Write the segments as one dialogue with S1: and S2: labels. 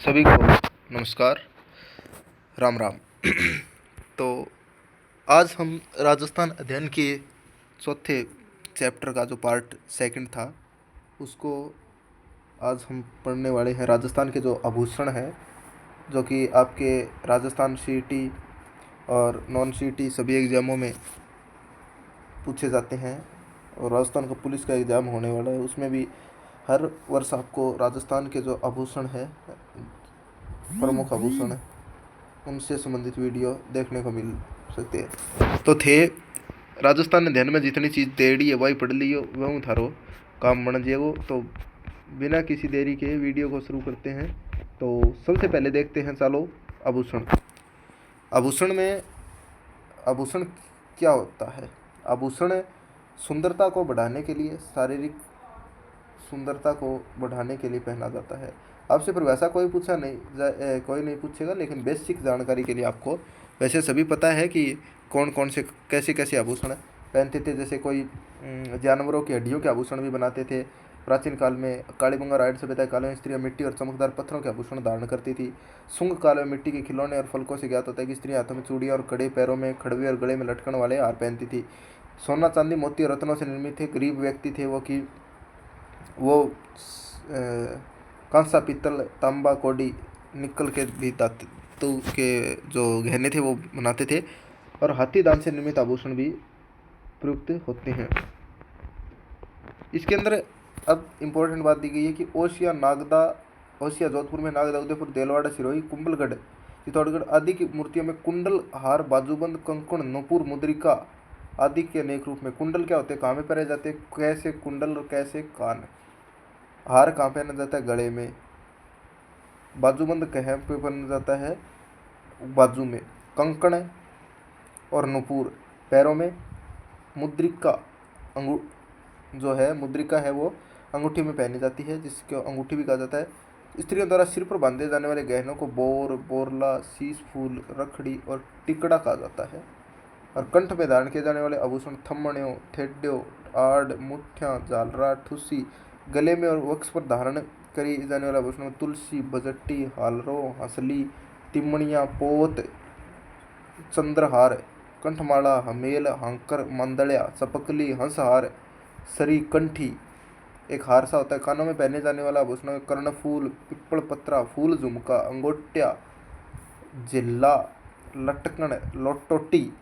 S1: सभी को नमस्कार, राम राम। तो आज हम राजस्थान अध्ययन के चौथे चैप्टर का जो पार्ट सेकंड था उसको आज हम पढ़ने वाले हैं। राजस्थान के जो आभूषण हैं जो कि आपके राजस्थान सीईटी और नॉन सीईटी सभी एग्ज़ामों में पूछे जाते हैं, और राजस्थान का पुलिस का एग्ज़ाम होने वाला है उसमें भी हर वर्ष आपको राजस्थान के जो आभूषण है, प्रमुख आभूषण है, उनसे संबंधित वीडियो देखने को मिल सकते हैं। तो थे राजस्थान अध्ययन में जितनी चीज़ तेड़ी है वही पढ़ लियो, वह थारो काम बन जाएगो। तो बिना किसी देरी के वीडियो को शुरू करते हैं। तो सबसे पहले देखते हैं, चलो आभूषण। आभूषण क्या होता है? आभूषण सुंदरता को बढ़ाने के लिए, शारीरिक सुंदरता को बढ़ाने के लिए पहना जाता है। आपसे परिभाषा कोई कोई नहीं पूछेगा, लेकिन बेसिक जानकारी के लिए आपको वैसे सभी पता है कि कौन कौन से कैसे कैसे आभूषण पहनते थे। जैसे कोई जानवरों की हड्डियों के आभूषण भी बनाते थे। प्राचीन काल में कालीबंगा राइड सभ्यता काल में स्त्रियां मिट्टी और चमकदार पत्थरों के आभूषण धारण करती थी। शुंग काल में मिट्टी के खिलौने और फलकों से ज्ञात होता है कि स्त्रियां हाथों में चूड़ियां और कड़े, पैरों में खड़वे और गले में लटकन वाले हार पहनती थी। सोना, चांदी, मोती और रत्नों से निर्मित थे। गरीब व्यक्ति थे वो कांसा, पीतल, तांबा, कौड़ी, निकल के भी धातु के जो गहने थे वो बनाते थे, और हाथी दांत से निर्मित आभूषण भी प्रयुक्त होते हैं। इसके अंदर अब इम्पोर्टेंट बात दी गई है कि ओसिया जोधपुर में, नागदा उदयपुर, देलवाड़ा, सिरोही, कुंभलगढ़, चित्तौड़गढ़ आदि की मूर्तियों में कुंडल, हार, बाजूबंद, कंकण, नूपुर, मुद्रिका आदि के अनेक रूप में। कुंडल क्या होते हैं, कहाँ में पहने जाते हैं, कैसे कुंडल और कैसे कान। हार कहाँ पहना जाता है, गले में। बाजूबंद कहाँ पे पहना जाता है, बाजू में। कंकण और नुपुर पैरों में। मुद्रिका मुद्रिका है वो अंगूठी में पहनी जाती है, जिसको अंगूठी भी कहा जाता है। स्त्रियों द्वारा सिर पर बांधे जाने वाले गहनों को बोर, बोरला, शीश फूल, रखड़ी और टिकड़ा कहा जाता है। और कंठ में धारण किए जाने वाले आभूषण थम्मण्यों, ठेड्यों, आड़, मुठ्ठियाँ, झालरा, ठुसी। गले में और वक्ष पर धारण करी जाने वाले आभूषण में तुलसी, बजट्टी, हालरो, हंसली, तिमणियाँ, पोत, चंद्रहार, कंठमाला, हमेल, हांकर, मंदड़िया, चपकली, हंसहार, सरी, कंठी एक हार सा होता है। कानों में पहने जाने वाला आभूषण में कर्णफूल, पिप्पल पत्रा, फूल झुमका, अंगोटिया, जिल्ला, लटकन, लोटोटी।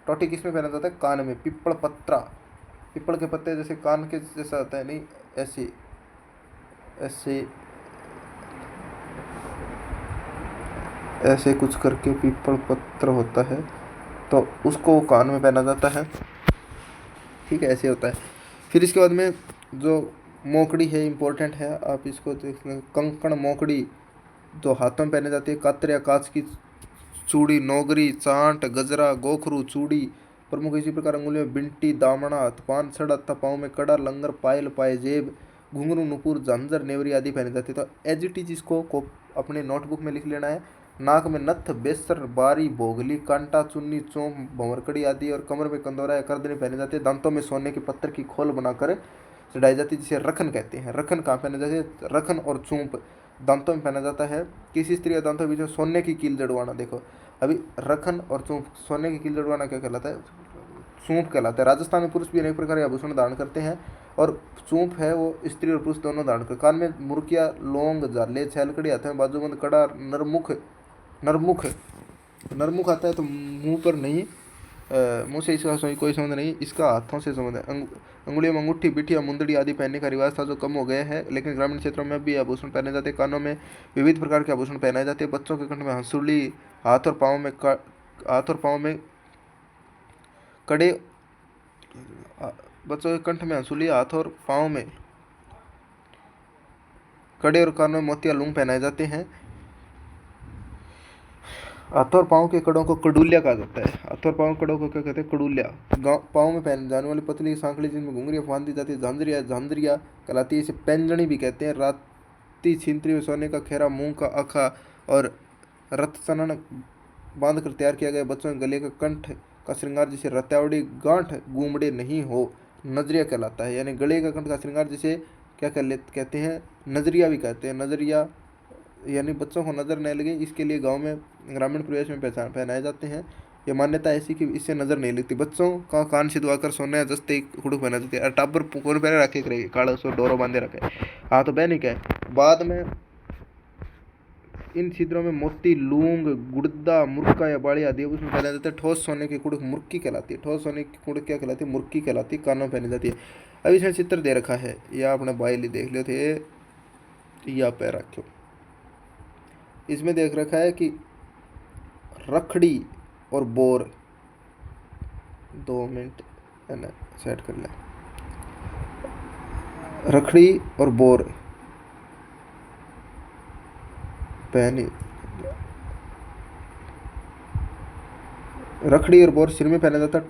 S1: टोटी किस में पहना जाता है, कान में। पिप्पल पत्रा, पिप्पल के पत्ते जैसे कान के जैसा होता है, नहीं ऐसे ऐसे ऐसे कुछ करके पिप्पल पत्र होता है, तो उसको कान में पहना जाता है। ठीक है, ऐसे होता है। फिर इसके बाद में जो मोकड़ी है, इम्पोर्टेंट है, आप इसको देख लें। कंकण, मोकड़ी जो हाथों में पहने जाती है। कातरिया, कांच की चूड़ी, नौगरी, चांट, गजरा, गोखरू, चूड़ी प्रमुख। इसी प्रकार अंगुलियों में बिंटी, दामना, पान छड़ तथा पाँव में कड़ा, लंगर, पायल, पायजेब, घुंघरू, नुपुर, झांझर, नेवरी आदि पहने जाते हैं। तो एज इट इज इसको अपने नोटबुक में लिख लेना है। नाक में नथ, बेसर, बारी, भोगली, कांटा, चुन्नी, चोंप, भंवरकड़ी आदि, और कमर में कंदौरा या करदनी पहने जाते हैं। दांतों में सोने के पत्थर की खोल बनाकर चढ़ाई जाती है, जिसे रखन कहते हैं। रखन कहाँ पहने जाते हैं, रखन और चूंप दांतों में पहना जाता है। किसी स्त्री या दांतों के बीच में सोने की कील जड़वाना। देखो अभी रखन और चूंप, सोने की कील जड़वाना क्या कहलाता है, चूंप कहलाता है। राजस्थान में पुरुष भी अनेक प्रकार के आभूषण धारण करते हैं, और चूंप है वो स्त्री और पुरुष दोनों धारण करते। कान में मुर्किया, लौंग, जाले, छैलकड़ी, हाथ में बाजूबंद, कड़ा, नरमुख नरमुख आता है तो मुंह पर नहीं, मुंह से इसका कोई संबंध नहीं, इसका हाथों से संबंध है। अंगुलियों में अंगूठी, बिठिया, मुंदड़ी आदि पहनने का रिवाज था, जो कम हो गया है, लेकिन ग्रामीण क्षेत्रों में भी आभूषण पहने जाते हैं। कानों में विविध प्रकार के आभूषण पहनाए जाते हैं। बच्चों के कंठ में हंसुली, हाथ और पाँव में कड़े, बच्चों के कंठ में हंसुली, हाथ और पाँव में कड़े, और कानों में मोतिया लूंग पहनाए जाते हैं। हाथों और पाँव के कड़ों को कड़ूलिया कहा जाता है। हाथों और पाँव के कड़ों को क्या कहते हैं, कड़ूलिया। पाँव में पहने जाने वाली पतली सांकली, जिनमें घुंघरियाँ बांधी जाती है, झांझरिया कहलाती है। इसे पैंजनी भी कहते हैं। राती छिंतरी में सोने का खेरा, मूंग का आखा और रतचनन बांध कर तैयार किया गया बच्चों के गले का कंठ का श्रृंगार, जिसे रत्यावड़ी गांठ गुमड़े नहीं हो, नजरिया कहलाता है। यानी गले का कंठ का श्रृंगार जिसे क्या कहते हैं, नजरिया भी कहते हैं। नजरिया यानी बच्चों को नज़र नहीं लगे इसके लिए गांव में ग्रामीण परिवेश में पहचान पहनाए जाते हैं। ये मान्यता ऐसी कि इससे नज़र नहीं लगती। बच्चों का कान छिदवाकर सोने जस्ते ही कुड़क पहना जाती है और टाबर कौन पहने रखे करेगी काला सो डोरो बांधे रखे। हाँ तो बहनी क्या है, बाद में इन छिद्रों में मोती, लूंग, गुड़दा, मुर्का या बाड़ी आदि उसमें पहनाए जाते हैं। ठोस सोने की कुड़क मुर्की कहलाती है। ठोस सोने की कुड़क क्या कहलाती है, मुर्की कहलाती है, कानों में पहनी जाती है। अब इसमें चित्र दे रखा है, या आपने बाइल देख लियो थे या पैर रखो। इसमें देख रखा है कि रखड़ी और बोर, 2 मिनट है ना सेट कर ले। रखड़ी और बोर पहनी, रखड़ी और बोर सिर में पहना जाता है।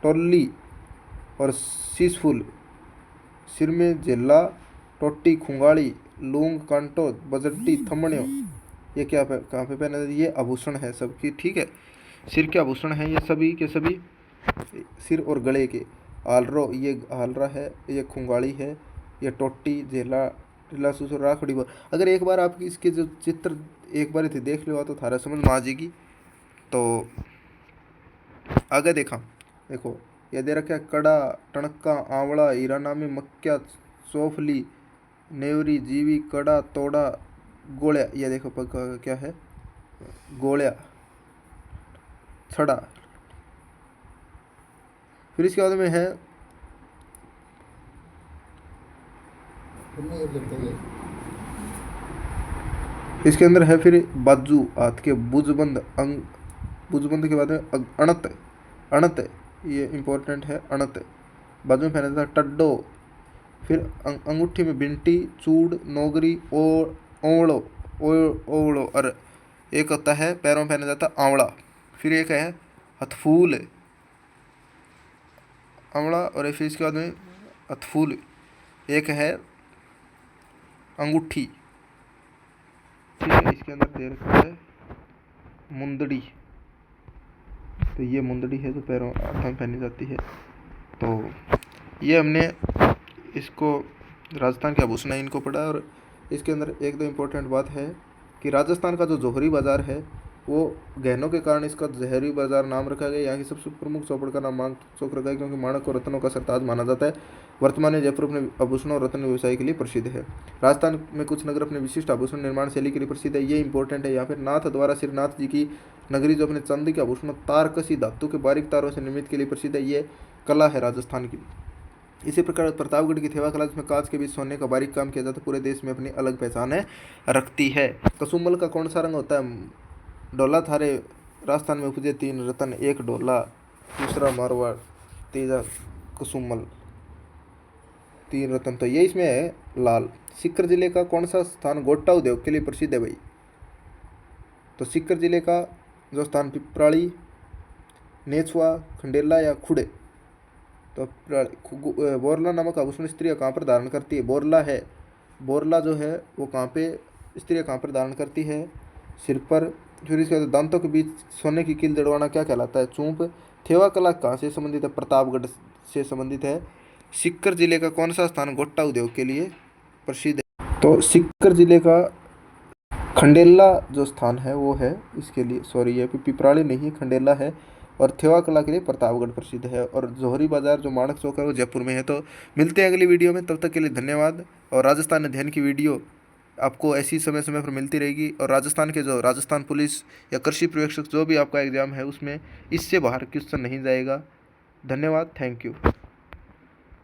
S1: टोली और शीशफुल सिर में, जेला, टोटी, खुंगाड़ी, लूंग, कांटो, बजट्टी, थमणियों, ये क्या कहाँ पे पहना जाता है, ये आभूषण है सबकी। ठीक है, सिर के आभूषण हैं ये सभी के सभी, सिर और गले के। आलरो, ये आलरा है, ये खुंगाड़ी है, ये टोटी, जेला, टीला, सुसुर, राखड़ी। अगर एक बार आप इसके जो चित्र एक बार देख लो तो थारा समझ में आ जाएगी। तो आगे देखो ये दे रखा है कड़ा, टणका, आंवला, हीरानामी, मक्या, सोफली, नेवरी, जीवी, कड़ा, तोड़ा, गोलिया। ये देखो क्या है, गोलिया, छड़ा। फिर इसके बाद में है इसके अंदर है फिर बाजू, हाथ के बुजबंद, अंग, बुजबंद के बाद में अणत, अणत ये इंपॉर्टेंट है, अणत बाजू में पहना था। टड्डो, फिर अंगूठी में बिंटी, चूड़, नौगरी, ओवड़ो, ओवड़ो, और एक होता है पैरों में पहना जाता आंवला। फिर एक है हथफूल, आंवला, और फिर इसके बाद में हथफूल, एक है अंगूठी। ठीक है, इसके अंदर दे रखा है मुंदड़ी, तो ये मुंदड़ी है जो पैरों हाथों में पहनी जाती है। तो ये हमने इसको राजस्थान के आभूषण इनको पढ़ा। और इसके अंदर एक दो इम्पोर्टेंट बात है कि राजस्थान का जो जौहरी बाज़ार है वो गहनों के कारण इसका जहरी बाज़ार नाम रखा गया। यहाँ की सबसे प्रमुख चौपड़ का नाम माणक चौक रखा है क्योंकि माणक और रत्नों का सरताज माना जाता है। वर्तमान में जयपुर अपने आभूषणों और रत्न व्यवसाय के लिए प्रसिद्ध है। राजस्थान में कुछ नगर अपने विशिष्ट आभूषण निर्माण शैली के लिए प्रसिद्ध है, ये इंपॉर्टेंट है। यहाँ पर नाथ द्वारा श्रीनाथ जी की नगरी जो अपने चांदी के आभूषणों तारकसी धातु के बारीक तारों से निर्मित के लिए प्रसिद्ध है, ये कला है राजस्थान की। इसी प्रकार प्रतापगढ़ की थेवा कला जिसमें कांच के बीच सोने का बारीक काम किया जाता है पूरे देश में अपनी अलग पहचान है रखती है। कसुम्बल का कौन सा रंग होता है, डोला थारे राजस्थान में उपजे 3 रतन, एक डोला, दूसरा मारवाड़, तीसरा कुसुम्बल, 3 रतन। तो ये इसमें है लाल। सीकर जिले का कौन सा स्थान गोटा उद्योग के लिए प्रसिद्ध है भाई, तो सीकर जिले का जो स्थान पिपराड़ी, नेछुआ, खंडेला या खुड़े। तो बोरला नामक आभूषण स्त्रियाँ कहाँ पर धारण करती है, बोरला है, बोरला जो है वो कहाँ पे स्त्रियाँ कहाँ पर धारण करती है, सिर पर। फिर इसके बाद दांतों के बीच सोने की कील जड़वाना क्या कहलाता है, चूंप। थेवा कला कहाँ से संबंधित है, प्रतापगढ़ से संबंधित है। सीकर जिले का कौन सा स्थान गोट्टा उद्योग के लिए प्रसिद्ध है, तो सीकर जिले का खंडेला जो स्थान है वो है इसके लिए, सॉरी ये पिपराड़ी नहीं खंडेला है। और थेवा कला के लिए प्रतापगढ़ प्रसिद्ध है। और जौहरी बाजार जो माणक चौक है वो जयपुर में है। तो मिलते हैं अगली वीडियो में, तब तक के लिए धन्यवाद। और राजस्थान अध्ययन की वीडियो आपको ऐसी समय समय पर मिलती रहेगी। और राजस्थान के जो राजस्थान पुलिस या कृषि पर्यवेक्षक जो भी आपका एग्जाम है उसमें इससे बाहर क्वेश्चन नहीं जाएगा। धन्यवाद, थैंक यू।